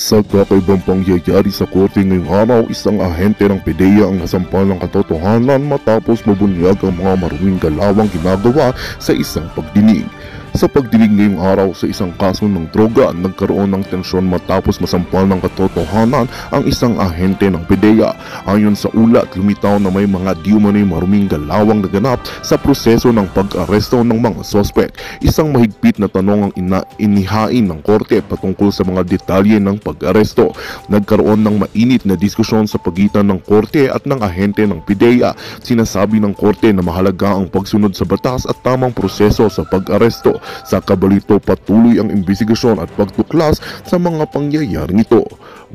Sa kakaibang pangyayari sa korte ngayong araw, isang ahente ng PDEA ang nasampal ng katotohanan matapos mabunyag ang mga maruming galawang ginagawa sa isang pagdinig. Sa pagdinig ngayong araw sa isang kaso ng droga, nagkaroon ng tensyon matapos masampal ng katotohanan ang isang ahente ng PDEA. Ayon sa ulat, lumitaw na may mga di umano'y maruming galawang naganap sa proseso ng pag-aresto ng mga sospek. Isang mahigpit na tanong ang inihain ng korte patungkol sa mga detalye ng pag-aresto. Nagkaroon ng mainit na diskusyon sa pagitan ng korte at ng ahente ng PDEA. Sinasabi ng korte na mahalaga ang pagsunod sa batas at tamang proseso sa pag-aresto. Sa kabalito, patuloy ang investigasyon at pagtuklas sa mga pangyayaring ito.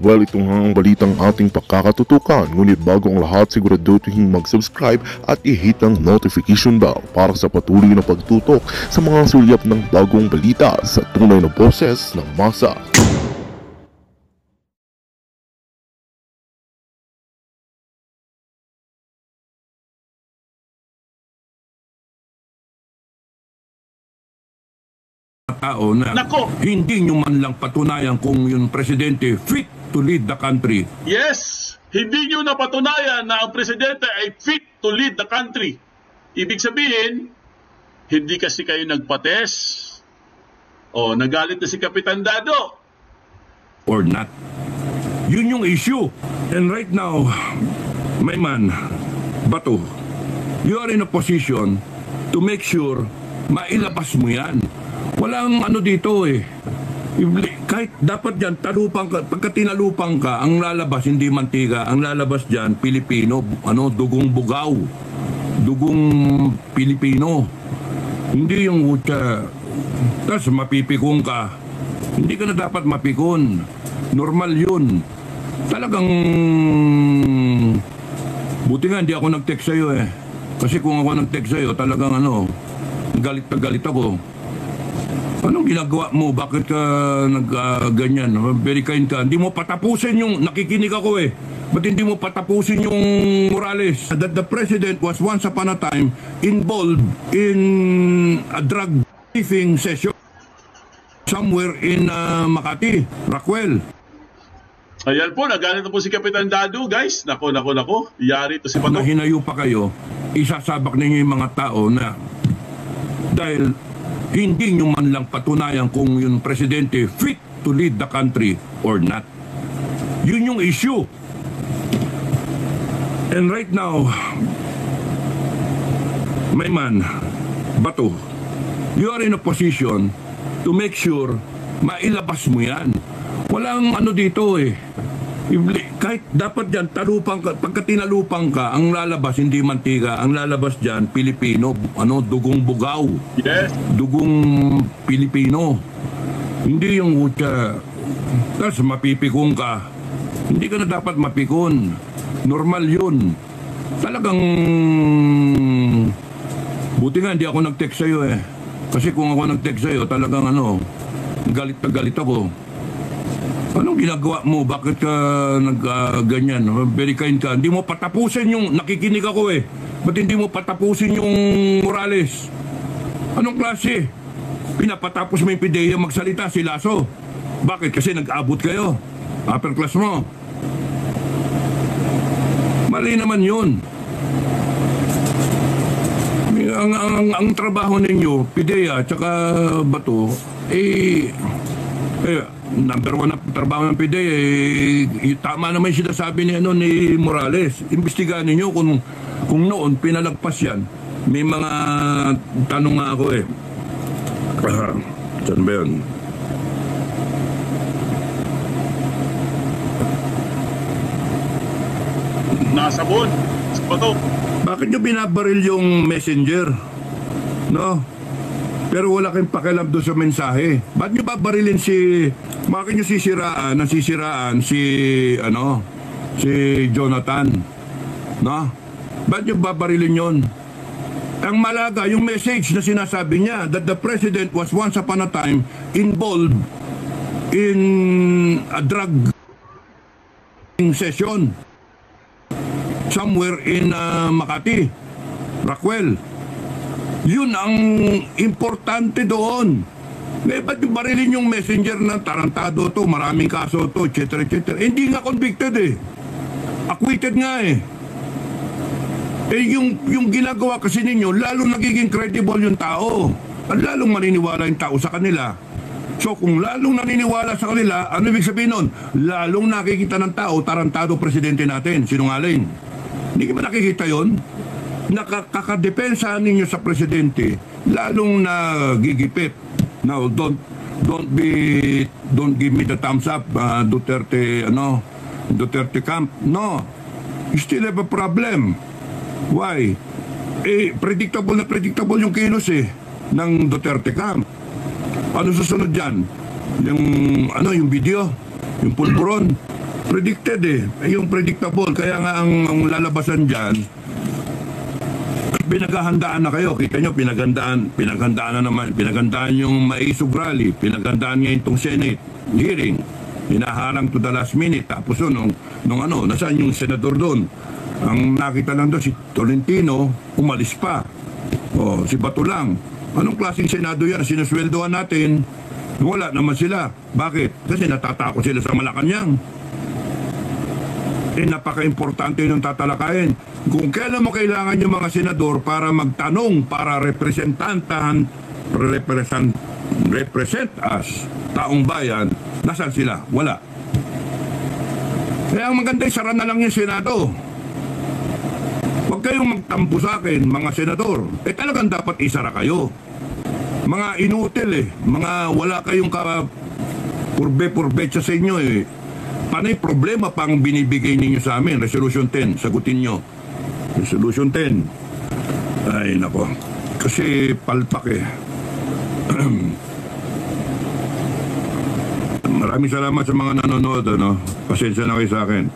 Well, itong ang balitang ating pakakatutukan, ngunit bago ang lahat, siguraduhin mag-subscribe at i-hit ang notification bell para sa patuloy na pagtutok sa mga sulyap ng bagong balita sa tunay na boses ng masa. Tao na hindi nyo man lang patunayan kung yung presidente fit to lead the country. Yes, hindi nyo napatunayan na ang presidente ay fit to lead the country. Ibig sabihin, hindi kasi kayo nagpates o nagalit na si Kapitan Dado. Or not. Yun yung issue. And right now, my man, Bato, you are in a position to make sure mailabas mo yan. Walang ano dito eh. Kahit dapat dyan, talupang ka, pagka tinalupang ka, ang lalabas hindi mantika, ang lalabas dyan, Pilipino, dugong bugaw. Dugong Pilipino. Hindi yung utya. Tapos mapipikon ka. Hindi ka na dapat mapikon. Normal yun. Talagang buti nga hindi ako nag-text sa'yo eh. Kasi kung ako nag-text sa'yo, talagang galit na galit ako. Anong ginagawa mo? Bakit ka ganyan? Very kind ka. Hindi mo patapusin yung, nakikinig ako eh. Ba't hindi mo patapusin yung Morales? That the president was once upon a time involved in a drug thieving session somewhere in Makati, Rockwell. Ayan po, nagalit na po si Kapitan Dado, guys. Nako. Yari to si Pato. Hinayo pa kayo, isasabak ninyo yung mga tao na dahil hindi nyo man lang patunayan kung yung presidente fit to lead the country or not. Yun yung issue. And right now, my man, Bato, you are in a position to make sure mailabas mo yan. Walang ano dito eh. Kahit dapat dyan, talupang ka, pagka tinalupang ka, ang lalabas hindi mantika, ang lalabas dyan, Pilipino, dugong bugaw. Yes. Dugong Pilipino. Hindi yung utya. Tapos mapipikon ka. Hindi ka na dapat mapikon. Normal yun. Talagang buti nga hindi ako nag-text sa'yo eh. Kasi kung ako nag-text sa'yo, talagang galit na galit ako. Anong ginagawa mo? Bakit ka ganyan? Very kind ka. Hindi mo patapusin yung, nakikinig ako eh. Ba't hindi mo patapusin yung Morales? Anong klase? Pinapatapos mo yung PDEA magsalita, si Lasso. Bakit? Kasi nag-abot kayo. Upper class mo. Mali naman yun. Ang trabaho ninyo, PDEA, tsaka Bato, number one na trabaho ng PDEA, tama naman yung sinasabi ni Morales. Imbestigahan ninyo kung noon pinalagpas yan. May mga tanong nga ako eh. Saan ba yun? Nasabon. Pato. Bakit nyo binabaril yung messenger? No? Pero wala kayong pakialam doon sa mensahe. Ba't nyo babarilin bakit nyo nasisiraan si Jonathan? No? Ba't nyo babarilin yon? Ang malaga, yung message na sinasabi niya that the president was once upon a time involved in a drug session somewhere in Makati, Rockwell. Yun ang importante doon. Ngayon, ba't yung barilin yung messenger na tarantado to, maraming kaso to, etc. etc. Hindi nga convicted eh. Acquitted nga eh. Eh yung ginagawa kasi ninyo, lalong nagiging credible yung tao. At lalong maniniwala yung tao sa kanila. So kung lalong naniniwala sa kanila, ano ibig sabihin nun? Lalong nakikita ng tao, tarantado presidente natin, sinungaling. Hindi ka ba nakikita yun? Nakakadepensa ninyo sa presidente, lalong nagigipit. Now, don't give me the thumbs up, Duterte camp. No, you still have a problem. Why? Predictable yung kilos ng Duterte camp. Ano susunod dyan? Yung video, yung pulburon, predicted yung predictable. Kaya nga ang lalabasan dyan, pinaghahandaan na kayo. Kita nyo, pinaghandaan na naman. Pinaghandaan yung maisog rally. Pinaghandaan ngayon itong Senate hearing. Hinaharang to the last minute. Tapos nasaan yung senador doon? Ang nakita lang doon, si Tolentino, umalis pa. Si Bato lang. Anong klaseng senado yan? Sinusweldohan natin. Wala naman sila. Bakit? Kasi natatakot sila sa Malacanang. Napaka-importante yung tatalakayin. Kung kailan mo kailangan yung mga senador para magtanong, para represent us, taong bayan, nasaan sila? Wala. Kaya ang maganda, isara na lang yung Senado. Huwag kayong magtampo sa akin, mga senador. Talagang dapat isara kayo. Mga inutil mga wala kayong purbe-purbe sa inyo Panay problema pang binibigay ninyo sa amin. Resolution 10, sagutin nyo. Resolution 10. Ay, nako. Kasi palpak Maraming salamat sa mga nanonood. Pasensya na kayo sa akin.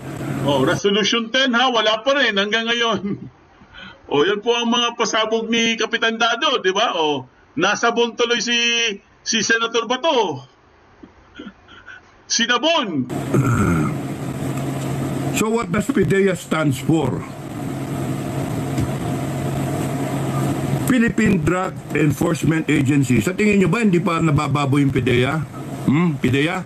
Resolution 10 wala pa rin hanggang ngayon. Yan po ang mga pasabog ni Kapitan Dado, di ba? Nasabon tuloy si Senator Bato. Sinabon. So what does PIDEA stands for? Philippine Drug Enforcement Agency. Sa tingin nyo ba hindi pa nabababo yung PIDEA? PIDEA?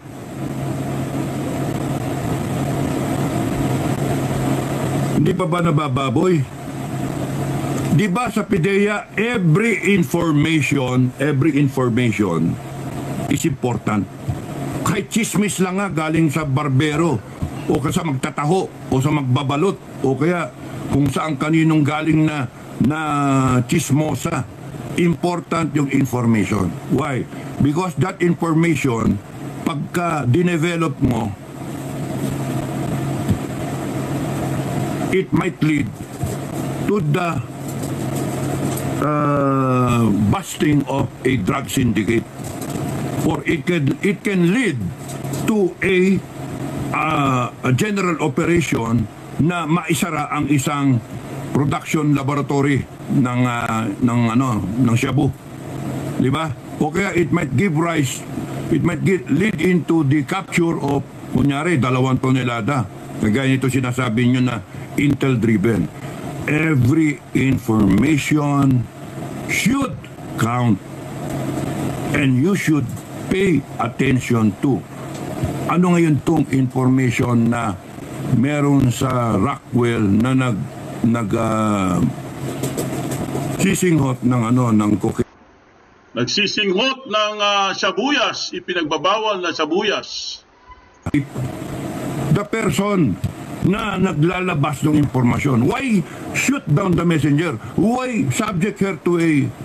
Hindi pa ba nabababoy? Di ba sa PIDEA, every information is important. Kahit chismis lang galing sa barbero o sa magtataho o sa magbabalot o kaya kung saan kaninong galing na chismosa, important yung information. Why? Because that information, pagka dinevelop mo, it might lead to the busting of a drug syndicate. Or it can lead to a general operation na maisara ang isang production laboratory ng shabu. Di ba? O kaya it might lead into the capture of, kunyari, 2 tonelada. Kagaya nito sinasabi nyo na intel-driven. Every information should count. And you should pay attention to. Ano ngayon tong information na meron sa Rockwell na sisinghot ng cocaine? Nagsisinghot ng sabuyas, ipinagbabawal na sabuyas. The person na naglalabas ng impormasyon, why shoot down the messenger? Why subject her to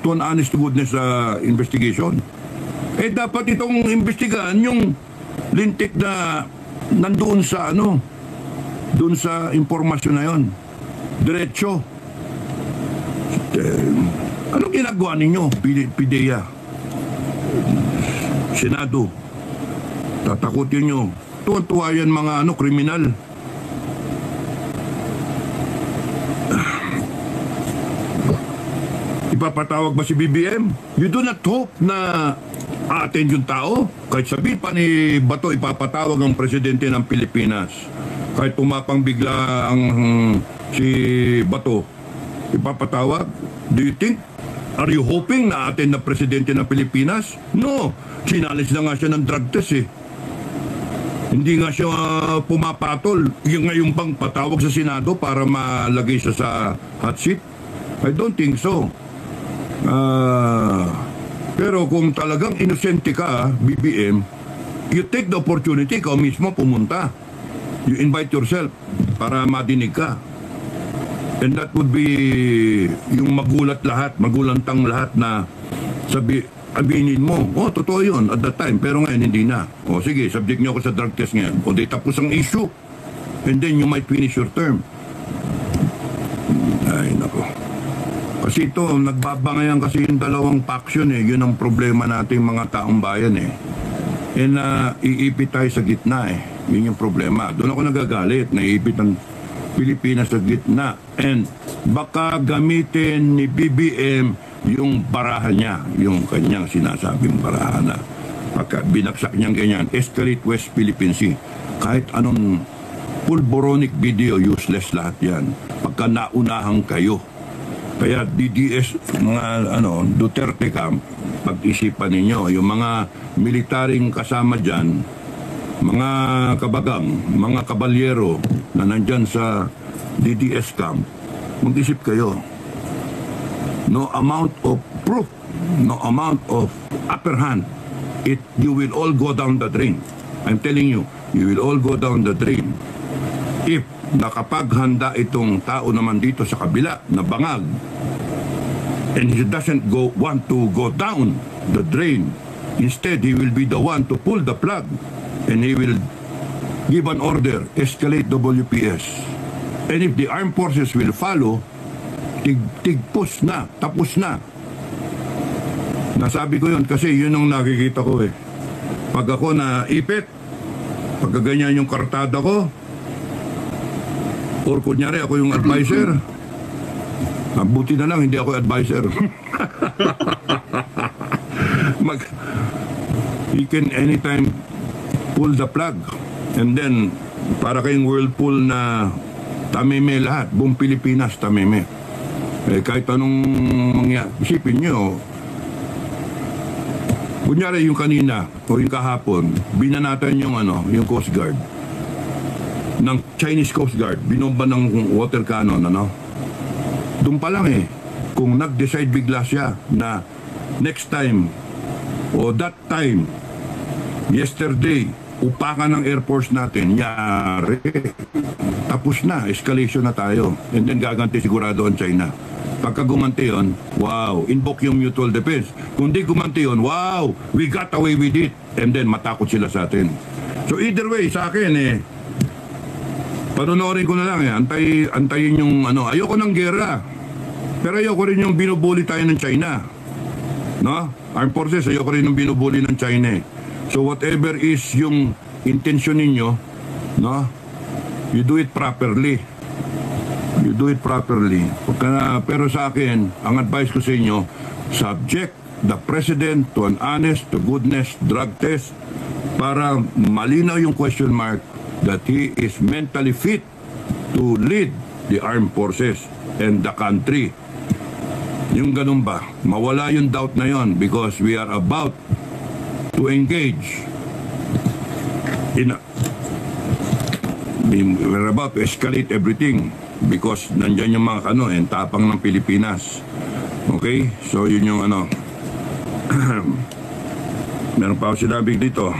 an honest to goodness investigation? Dapat itong imbestigahan yung lintik na nandoon sa doon sa impormasyon na yon. Diretso. Anong ginagawa ninyo, PIDEA? Senado. Tatakutin nyo. Tuwan-tuwa yan mga kriminal. Ipapatawag ba si BBM? You do not hope na a-attend yung tao? Kahit sabihin pa ni Bato, ipapatawag ang presidente ng Pilipinas. Kahit pumapang bigla ang si Bato, ipapatawag? Do you think Are you hoping na atin na presidente ng Pilipinas? No. Chinalis na nga siya ng drug test eh. Hindi nga siya pumapatol. Yung ngayon pang patawag sa Senado para malagay siya sa hot seat. I don't think so. Pero kung talagang inosente ka, BBM, you take the opportunity, ikaw mismo pumunta. You invite yourself para madinig ka. And that would be yung magulantang lahat na sabihin mo, oh, totoo yun at that time, pero ngayon hindi na. O sige, subject nyo ako sa drug test ngayon. O di tapos ang issue. And then you might finish your term. Ay, nako. Kasi ito, nagbabangayan kasi yung dalawang faction eh. Yun ang problema nating mga taong bayan eh. And iipit tayo sa gitna eh. Yun yung problema. Doon ako nagagalit. Naiipit ang Pilipinas sa gitna. And baka gamitin ni BBM yung barahan niya, yung kanyang sinasabing barahan na pagka binaksak niyang ganyan, escalate West Philippine Sea. Kahit anong pulboronic video, useless lahat yan. Pagka naunahan kayo. Kaya DDS, mga Duterte camp, pag-isipan ninyo, yung mga militaring kasama dyan, mga kabagang, mga kabalyero na nandyan sa DDS camp, mag-isip kayo. No amount of proof, no amount of upper hand, you will all go down the drain. I'm telling you, you will all go down the drain. If nakapaghanda itong tao naman dito sa kabila na bangag, and he doesn't want to go down the drain, instead he will be the one to pull the plug, and he will give an order, escalate WPS. And if the armed forces will follow, tigpos na, tapos na. Nasabi ko yun kasi yun ang nakikita ko eh. Pag ako naipit, pag ganyan yung kartada ko, or kunyari ako yung advisor, buti na lang hindi ako advisor. He can anytime pull the plug, and then para kayong whirlpool na tameme lahat, buong Pilipinas tameme. Eh, kahit anong isipin nyo, kunyari yung kanina o yung kahapon, binanatan yung yung Coast Guard ng Chinese Coast Guard, binomba ng water cannon, doon pa lang eh, kung nag-decide bigla siya na next time o that time, yesterday, upakan ng Air Force natin, yari. Tapos na, escalation na tayo. And then gaganti sigurado ang China. Pagka gumanti yun, wow, invoke yung mutual defense. Kung di gumanti yun, wow, we got away with it. And then matakot sila sa atin. So either way, sa akin panonorin ko na lang antayin yung ayoko ng gera. Pero ayoko rin yung binubuli tayo ng China. No? Armed Forces, ayoko rin yung binubuli ng China. So whatever is yung intention ninyo, you do it properly. You do it properly. Pero sa akin, ang advice ko sa inyo, subject the President to an honest to goodness drug test para malinaw yung question mark that he is mentally fit to lead the armed forces and the country. Yung ganun ba? Mawala yung doubt na yon because we are about to engage we're about to escalate everything because nandyan yung mga tapang ng Pilipinas. Okay? So yun yung meron pa ako sinabi dito.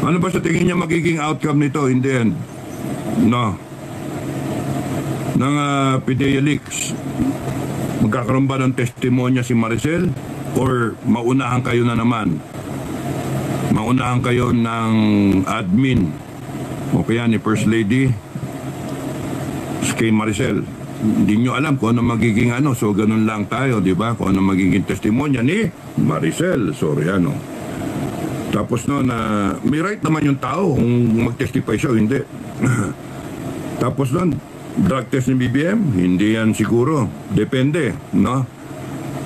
Ano ba sa tingin niya magiging outcome nito in the end? Ng PDEA leaks? Magkakaroon ba ng testimonya si Maricel? Or maunahan kayo na naman? Maunahan kayo ng admin o kaya ni First Lady kay Maricel. Hindi nyo alam kung ano magiging so ganun lang tayo, di ba? Kung ano magiging testimonya ni Maricel Soriano. Tapos may right naman yung tao kung mag-testify siya o hindi. Tapos drug test ni BBM, hindi yan siguro. Depende,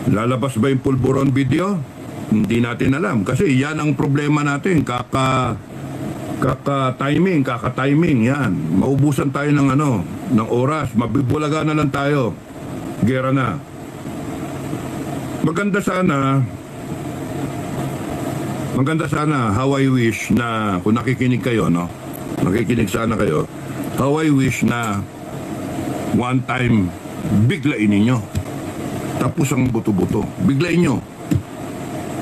Lalabas ba yung pulburon video? Hindi natin alam. Kasi yan ang problema natin. Kaka-timing yan. Maubusan tayo ng oras. Mabibulaga na lang tayo. gera na. Maganda sana, how I wish na, kung nakikinig kayo, no? Nakikinig sana kayo, how I wish na one time, biglain ninyo. Tapos ang buto-buto. Biglain nyo.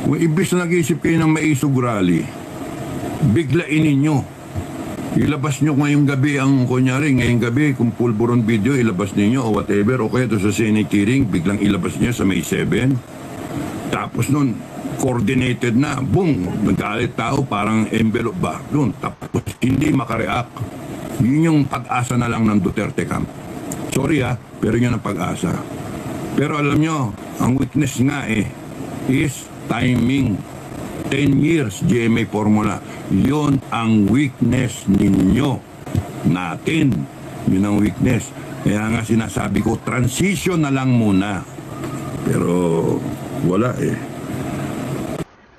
Kung ibig na nag-iisip kayo ng maisog rally, biglain ninyo. Ilabas nyo ngayong gabi ang, kunyari, ngayong gabi, kung pulburon video, ilabas ninyo o whatever, o kaya sa Senate hearing, biglang ilabas nyo sa May 7. Tapos nun, coordinated na, boom, nagalit tao, parang envelope ba, doon, tapos hindi makareact. Yun yung pag-asa na lang ng Duterte camp. Sorry pero yun ang pag-asa. Pero alam nyo, ang weakness nga is timing. 10 years GMA formula. Yun ang weakness ninyo. Natin. Yun ang weakness. Kaya nga sinasabi ko, transition na lang muna. Pero wala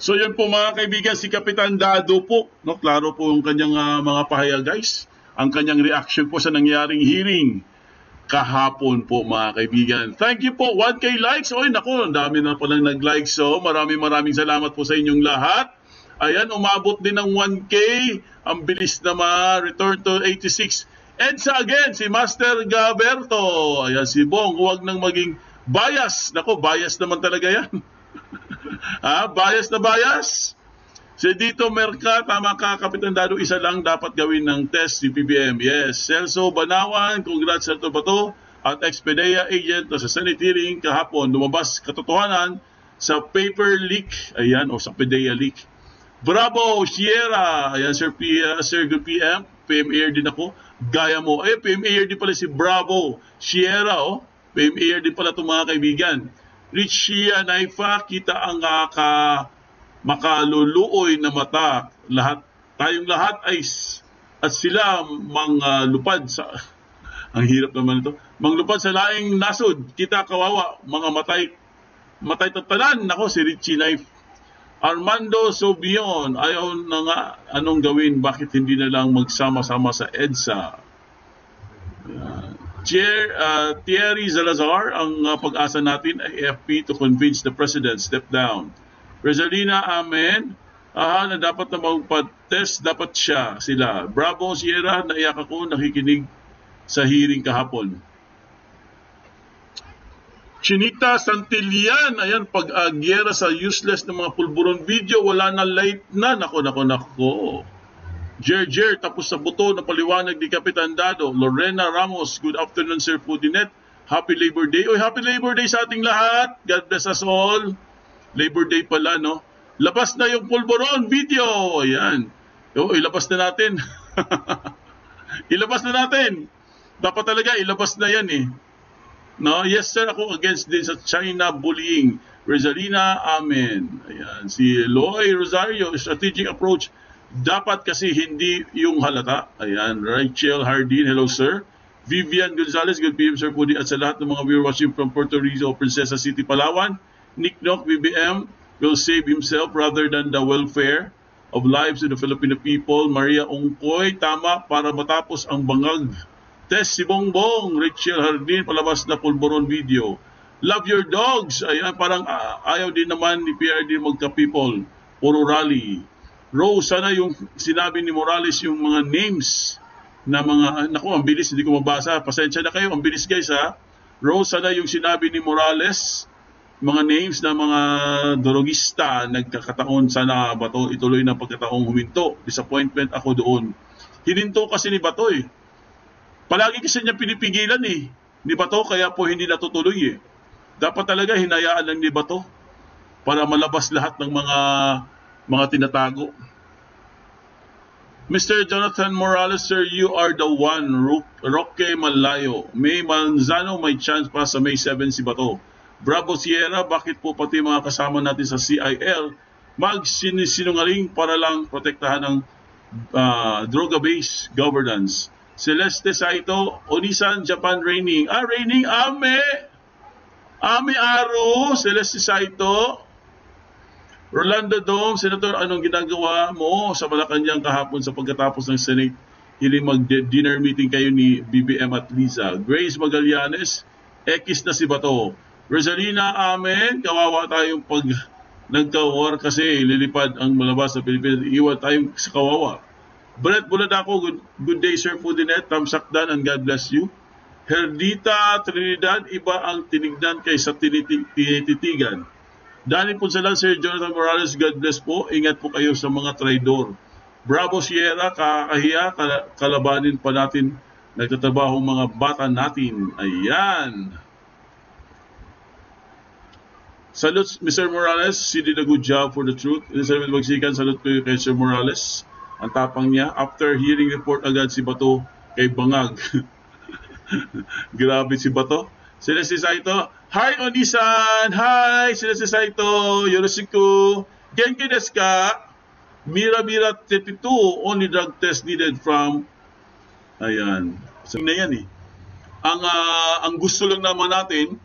So yun po mga kaibigan, si Kapitan Dado po, no, klaro po yung kanyang mga pahayag guys. Ang kanyang reaction po sa nangyaring hearing kahapon po mga kaibigan. Thank you po, 1K likes. Oy naku, ang dami na palang nag-likes. So maraming salamat po sa inyong lahat. Ayan, umabot din ng 1K. Ang bilis na return to 86. EDSA again, si Master Gaberto. Ayan, si Bong, huwag nang maging bias. Naku, bias naman talaga yan. Bias na bias. Si Dito Merca, tama ka, Kapitan Dado, isa lang dapat gawin ng test si PBM. Yes, Celso Banawan, congrats sa Bato at ex-PDEA agent sa Senate hearing kahapon. Lumabas katotohanan sa paper leak. Ayan, o sa PDEA leak. Bravo, Sierra. Ayan, Sir Good PM. PMAR din ako. Gaya mo. PMAR din pala si Bravo. Sierra, PMAR din pala itong mga kaibigan. Richia Naifa, kita ang makaluluoy na mata. Tayong lahat ay at sila lupad sa ang hirap naman ito. Manglupad sa laing nasod. Kita kawawa, mga matay tatalan. Nako, si Richie Naifa. Armando Sobion, ayaw na nga anong gawin, bakit hindi na lang magsama-sama sa EDSA? Thierry Salazar, ang pag-asa natin ay AFP to convince the president, step down. Rizalina, amen. Na dapat na mag-test, dapat sila. Bravo, Sierra, naiyak ako, nakikinig sa hearing kahapon. Chinita Santillan, ayan, pag-agyera sa useless ng mga pulburon video, wala na light na. Nako. Jer, tapos sa buto na paliwanag ni Kapitan Dado. Lorena Ramos, good afternoon, Sir Pudinet. Happy Labor Day. Happy Labor Day sa ating lahat. God bless us all. Labor Day pala, no? Labas na yung pulburon video. Ayan. Ilabas na natin. Ilabas na natin. Dapat talaga, ilabas na yan No, yes sir, ako against din sa China bullying. Rizalina, amen. Ayan, si Loy Rosario, strategic approach. Dapat kasi hindi yung halata. Ayan, Rachel Hardin, hello sir. Vivian Gonzalez, good PM sir Pudi, at sa lahat ng mga viewer watching from Puerto Rico, Princesa City, Palawan. Nick Nock, BBM, will save himself rather than the welfare of lives of the Filipino people. Maria Ongkoy, tama, para matapos ang bangag. Test si Bongbong, Rachel Hardin, palabas na pulburon video. Love your dogs. Ayan, parang ayaw din naman ni PRD magka-people. Puro rally. Rose, sana yung sinabi ni Morales yung mga names na mga, naku, ang bilis, hindi ko mabasa. Pasensya na kayo, ang bilis guys Rose, sana yung sinabi ni Morales, mga names na mga drogista, nagkakataon, sana Bato ituloy na pagkataong huminto. Disappointment ako doon. Hininto kasi ni Bato Palagi kasi niya pinipigilan ni Bato, kaya po hindi natutuloy Dapat talaga hinayaan lang ni Bato para malabas lahat ng mga tinatago. Mr. Jonathan Morales, sir, you are the one. Roque Malayo. May Manzano, may chance pa sa May 7 si Bato. Bravo Sierra, bakit po pati mga kasama natin sa CIL magsinungaling para lang protektahan ng droga-based governance? Celeste Saito, Onisan, Japan, Raining. Raining, Ame Aro, Celeste Saito. Rolando Dome, Senator, anong ginagawa mo sa Malacanang kahapon sa pagkatapos ng Senate? Hiling mag-dinner meeting kayo ni BBM at Liza. Grace Magallanes, X na si Bato. Rosalina, amen. Kawawa tayong pag nagka-war kasi lilipad ang malabas sa Pilipinas. Iwan tayong sa kawawa. Brett Buladako, good day sir Pudinet. Tamsakdan and God bless you. Herdita Trinidad, iba ang tinignan kaysa tinititigan. Dani Punsalan, Sir Jonathan Morales, God bless po. Ingat po kayo sa mga traidor. Bravo Sierra, kakahiya, kalabanin pa natin nagtatrabaho mga bata natin. Ayan. Salute Mr. Morales, he did a good job for the truth. Elizabeth Magsikan, salute ko kay Sir Morales. Ang tapang niya, after hearing report agad si Bato kay Bangag. Grabe si Bato. Celeste Saito, hi Onisan! Hi Celeste Saito! Yoroshiku! Genki desu ka? Mira 32, only drug test needed from... Ayan. So, na yan eh. Ang gusto lang naman natin,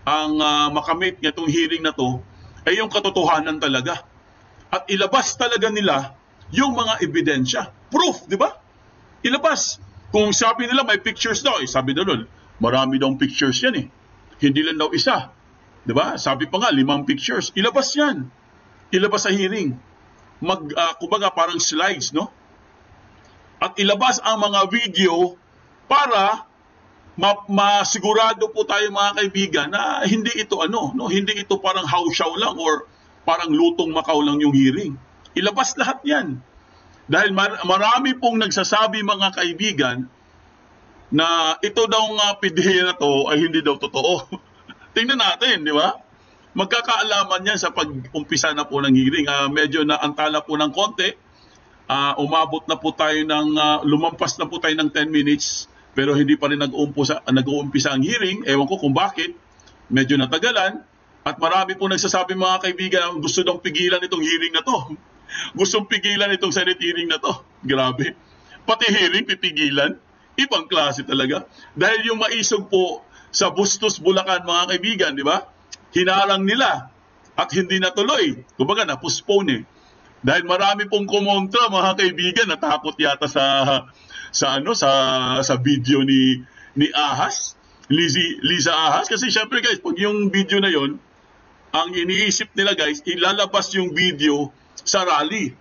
ang makamit niya itong hearing na to, ay yung katotohanan talaga. At ilabas talaga nila yung mga ebidensya. Proof, di ba? Ilabas. Kung sabi nila may pictures daw, sabi na nun, marami daw pictures yan eh. Hindi lang daw isa. Diba? Sabi pa nga, 5 pictures. Ilabas yan. Ilabas sa hearing. Kumbaga parang slides, no? At ilabas ang mga video para masigurado po tayo mga kaibigan na hindi ito hindi ito parang house show lang or parang lutong Macau lang yung hearing. Ilabas lahat yan. Dahil marami pong nagsasabi mga kaibigan na ito daw nga PDEA na to ay hindi daw totoo. Tingnan natin, di ba? Magkakaalaman yan sa pag-umpisa na po ng hearing. Medyo naantala po ng konti. Umabot na po tayo lumampas na po tayo ng 10 minutes pero hindi pa rin nag-uumpisa ang hearing. Ewan ko kung bakit. Medyo natagalan. At marami po nagsasabi mga kaibigan na gusto daw pigilan itong hearing na to. Gustong pigilan itong Senate hearing na to. Grabe. Pati hearing pipigilan. Ibang klase talaga. Dahil yung maisog po sa Bustos, Bulacan mga kaibigan, di ba? Hinarang nila at hindi natuloy. Kumbaga na-postpone eh. Dahil marami pong kumontra mga kaibigan, natakot yata sa video ni Ahas, Liza Ahas. Kasi syempre guys, pag yung video na yon, ang iniisip nila guys, ilalabas yung video sa rally.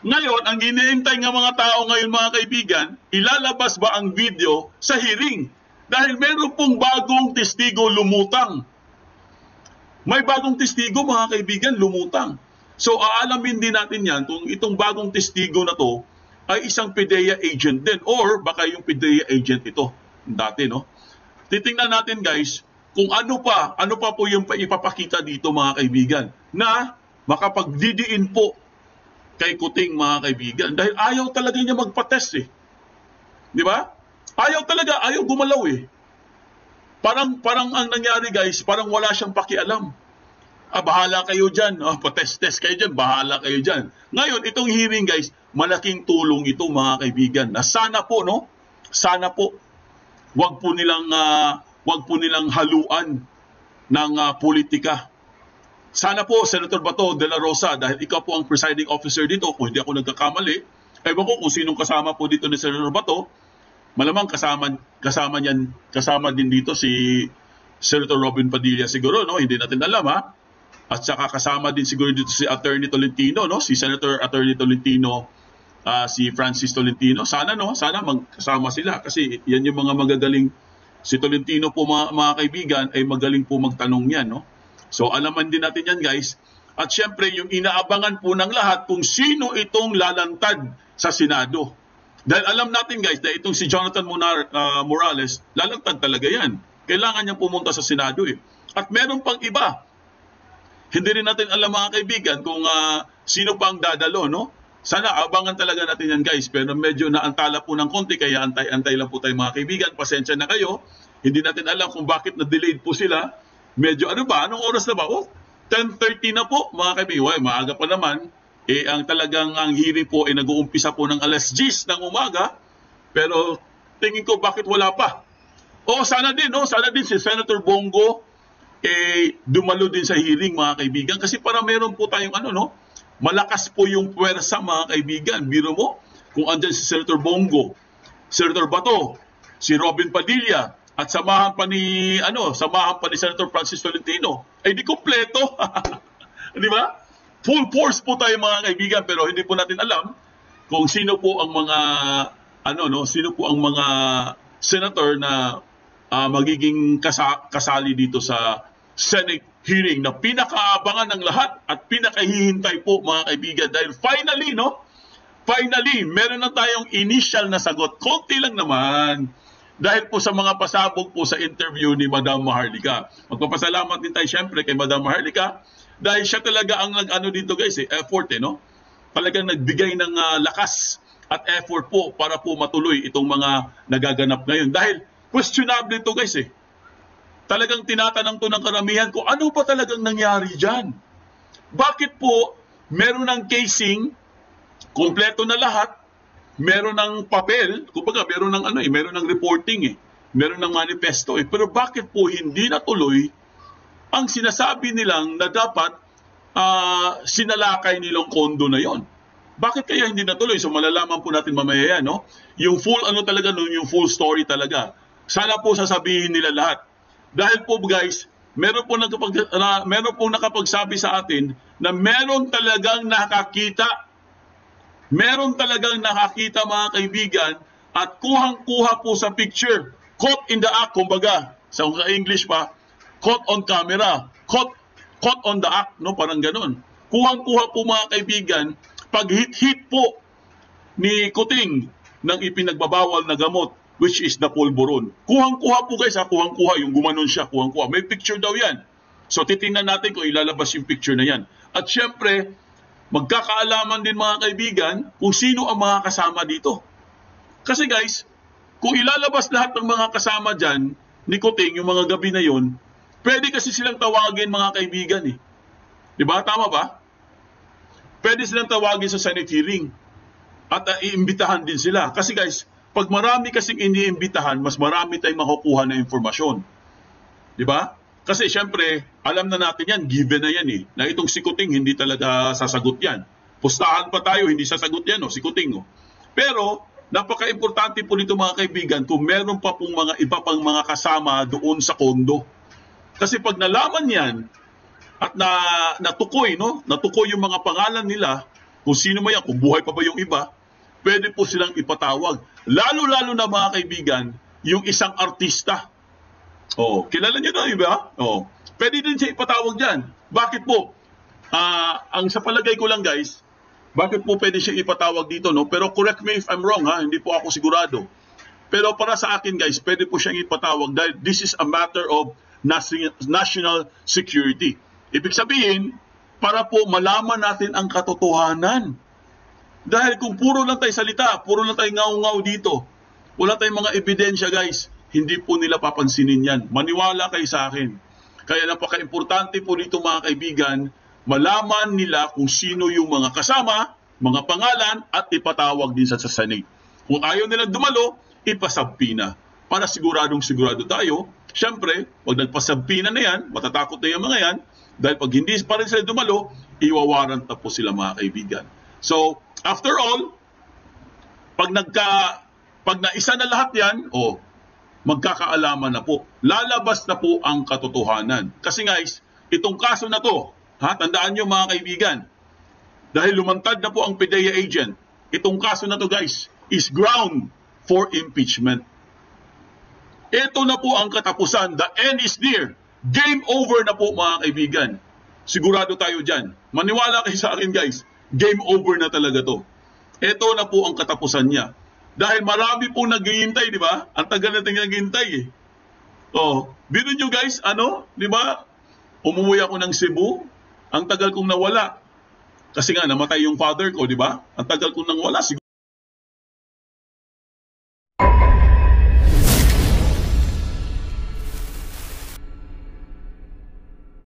Ngayon, ang iniintay ng mga tao ngayon mga kaibigan, ilalabas ba ang video sa hearing? Dahil meron pong bagong testigo lumutang. May bagong testigo mga kaibigan lumutang. So aalamin din natin yan kung itong bagong testigo na to ay isang PDEA agent din or baka yung PDEA agent ito dati, no? Titingnan natin guys kung ano pa po yung ipapakita dito mga kaibigan na makapagdidiin po kay Kuting mga kaibigan. Dahil ayaw talaga niya magpa-test eh. Di ba? Ayaw gumalaw eh. Parang ang nangyari guys, parang wala siyang pakialam. Bahala kayo dyan. Pa-test kayo dyan. Bahala kayo dyan. Ngayon, itong hearing guys, malaking tulong ito mga kaibigan. Na sana po, no? Sana po, wag po nilang haluan ng politika. Sana po, Senator Bato de la Rosa, dahil ikaw po ang presiding officer dito, kung hindi ako nagkakamali, ewan ko kung sinong kasama po dito ni Senator Bato, malamang kasama din dito si Senator Robin Padilla siguro, no? Hindi natin alam, ha? At saka kasama din siguro dito si Attorney Tolentino, no? Si Senator Attorney Tolentino, si Francis Tolentino. Sana magkasama sila kasi yan yung mga magagaling. Si Tolentino po mga kaibigan ay magaling po magtanong yan, no? So alaman din natin yan guys. At syempre yung inaabangan po ng lahat kung sino itong lalantad sa Senado. Dahil alam natin guys na itong si Jonathan Morales, lalantad talaga yan. Kailangan niyang pumunta sa Senado eh. At meron pang iba. Hindi rin natin alam mga kaibigan kung sino pang dadalo, no? Sana abangan talaga natin yan guys. Pero medyo naantala po ng konti kaya antay lang po tayo mga kaibigan. Pasensya na kayo. Hindi natin alam kung bakit na-delayed po sila. Medyo anong oras na ba? 10:30 na po mga kaibigan. Maaga pa naman. Ang hearing po ay nag-uumpisa po ng alas 10 ng umaga. Pero tingin ko bakit wala pa. Sana din si Senator Bongo dumalo din sa hearing mga kaibigan. Kasi para meron po tayong malakas po yung puwersa mga kaibigan. Biro mo, kung andyan si Senator Bongo, Senator Bato, si Robin Padilla, at samahan pa ni Senator Francis Tolentino, ay di kompleto. Di ba? Full force po tayo mga kaibigan, pero hindi po natin alam kung sino po ang mga senator na magiging kasali dito sa Senate hearing na pinakaabangan ng lahat at pinakahihintay po mga kaibigan, dahil finally meron na tayong initial na sagot. Konti lang naman. Dahil po sa mga pasabog po sa interview ni Madam Maharlika. Magpapasalamat din tayo syempre kay Madam Maharlika dahil siya talaga ang nag-ano dito guys, effort Talagang nagbigay ng lakas at effort po para po matuloy itong mga nagaganap ngayon. Dahil questionable ito guys Talagang tinatanong to ng karamihan kung ano pa talagang nangyari dyan. Bakit po meron ng casing, kompleto na lahat, meron ng papel, kumbaga meron ng meron ng reporting meron ng manifesto pero bakit po hindi natuloy ang sinasabi nilang na dapat sinalakay nilang kondo na yon? Bakit kaya hindi natuloy? So malalaman po natin mamaya yan, yung full yung full story talaga. Sana po sasabihin nila lahat. Dahil po guys, meron po nakapagsabi sa atin na meron talagang nakakita mga kaibigan at kuhang-kuha po sa picture. Caught in the act, kumbaga. Sa English pa, caught on camera. Caught on the act, parang ganun. Kuhang-kuha po mga kaibigan, pag hit po ni Kuting ng ipinagbabawal na gamot, which is the pulburon. Kuhang-kuha po guys, kuhang-kuha, yung gumanon siya, kuhang-kuha. May picture daw yan. So titingnan natin kung ilalabas yung picture na yan. At syempre, magkakaalaman din mga kaibigan kung sino ang mga kasama dito. Kasi guys, kung ilalabas lahat ng mga kasama dyan, ni Kuting, yung mga gabi na yon, pwede kasi silang tawagin mga kaibigan Diba? Tama ba? Pwede silang tawagin sa Senate hearing. At iimbitahan din sila. Kasi guys, pag marami kasing iniimbitahan, mas marami tayong makukuha na informasyon. Diba? Kasi syempre, alam na natin yan, given na yan na itong si Kuting hindi talaga sasagot yan. Pustahan pa tayo, hindi sasagot yan si Kuting. Pero, napaka-importante po nito mga kaibigan kung meron pa pong mga iba pang mga kasama doon sa kondo. Kasi pag nalaman yan, at natukoy yung mga pangalan nila, kung sino man yan, kung buhay pa ba yung iba, pwede po silang ipatawag. Lalo-lalo na mga kaibigan, yung isang artista. Kilala niyo na, diba? Pwede din siya ipatawag dyan. Bakit po? Ang sa palagay ko lang guys, bakit po pwede siya ipatawag dito, Pero correct me if I'm wrong, hindi po ako sigurado. Pero para sa akin guys, pwede po siyang ipatawag dahil this is a matter of national security. Ibig sabihin, para po malaman natin ang katotohanan. Dahil kung puro lang tayo salita, puro lang tayo ngaw-ngaw dito, wala tayong mga ebidensya guys, hindi po nila papansinin yan. Maniwala kayo sa akin. Kaya napaka-importante po dito mga kaibigan, malaman nila kung sino yung mga kasama, mga pangalan, at ipatawag din sa Senate. Kung ayaw nilang dumalo, ipasabpina. Para siguro tayo, syempre, pag nagpasabpina na yan, matatakot na yung mga yan, dahil pag hindi pa rin sila dumalo, iwawarant na po sila mga kaibigan. So, after all, pag naisa na lahat yan, magkakaalaman na po. Lalabas na po ang katotohanan. Kasi guys, itong kaso na to, tandaan nyo mga kaibigan, dahil lumantad na po ang PDEA agent, itong kaso na to guys, is ground for impeachment. Ito na po ang katapusan. The end is near. Game over na po mga kaibigan. Sigurado tayo dyan. Maniwala kayo sa akin guys, game over na talaga to. Ito na po ang katapusan niya. Dahil marami pong naghihintay, di ba? Ang tagal natin naghihintay biro nyo guys, di ba? Umuwi ako ng Cebu, ang tagal kong nawala. Kasi nga, namatay yung father ko, di ba? Ang tagal kong nawala.